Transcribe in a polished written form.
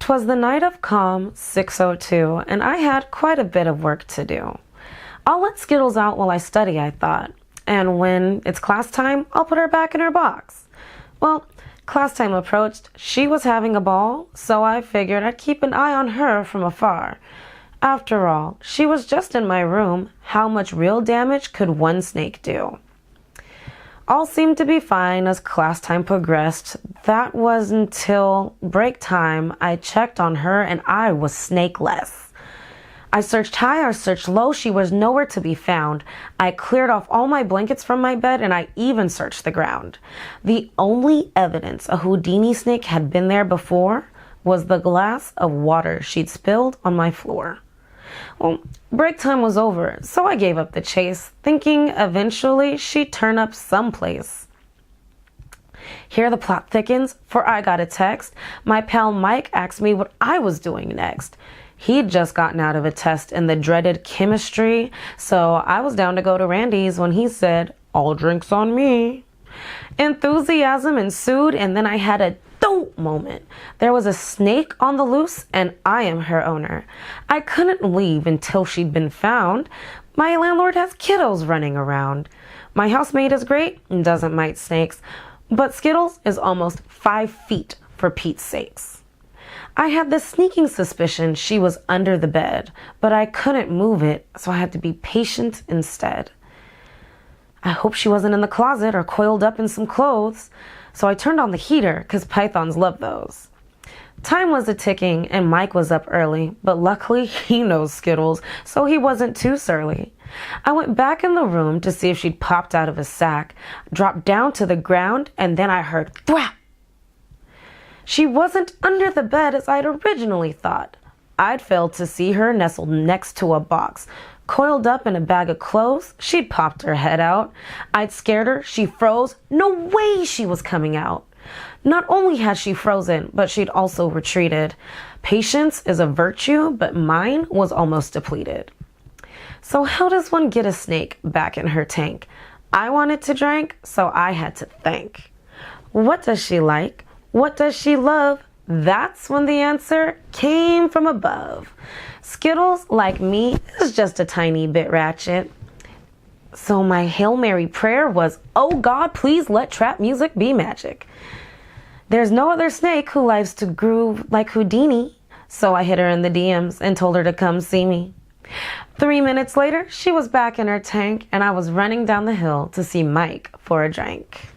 'Twas the night of calm 6:02, and I had quite a bit of work to do. I'll let Skittles out while I study, I thought, and when it's class time, I'll put her back in her box. Well, class time approached. She was having a ball, so I figured I'd keep an eye on her from afar. After all, she was just in my room. How much real damage could one snake do? All seemed to be fine as class time progressed. That was until break time. I checked on her and I was snakeless. I searched high, I searched low. She was nowhere to be found. I cleared off all my blankets from my bed and I even searched the ground. The only evidence a Houdini snake had been there before was the glass of water she'd spilled on my floor. Well, break time was over, so I gave up the chase, thinking eventually she'd turn up someplace. Here the plot thickens, for I got a text. My pal Mike asked me what I was doing next. He'd just gotten out of a test in the dreaded chemistry, so I was down to go to Randy's when he said, "All drinks on me." Enthusiasm ensued, and then I had a dope moment. There was a snake on the loose, and I am her owner. I couldn't leave until she'd been found. My landlord has kiddos running around. My housemate is great and doesn't bite snakes, but Skittles is almost 5 feet for Pete's sakes. I had the sneaking suspicion she was under the bed, but I couldn't move it, so I had to be patient instead. I hope she wasn't in the closet or coiled up in some clothes, so I turned on the heater because pythons love those. Time was a-ticking and Mike was up early, but luckily he knows Skittles, so he wasn't too surly. I went back in the room to see if she'd popped out of a sack, dropped down to the ground, and then I heard thwap. She wasn't under the bed as I'd originally thought. I'd failed to see her nestled next to a box. Coiled up in a bag of clothes, she'd popped her head out. I'd scared her, she froze. No way she was coming out. Not only had she frozen, but she'd also retreated. Patience is a virtue, but mine was almost depleted. So how does one get a snake back in her tank? I wanted to drink, so I had to think. What does she like? What does she love? That's when the answer came from above. Skittles, like me, is just a tiny bit ratchet. So my Hail Mary prayer was, "Oh God, please let trap music be magic." There's no other snake who likes to groove like Houdini, so I hit her in the DMs and told her to come see me. 3 minutes later, she was back in her tank and I was running down the hill to see Mike for a drink.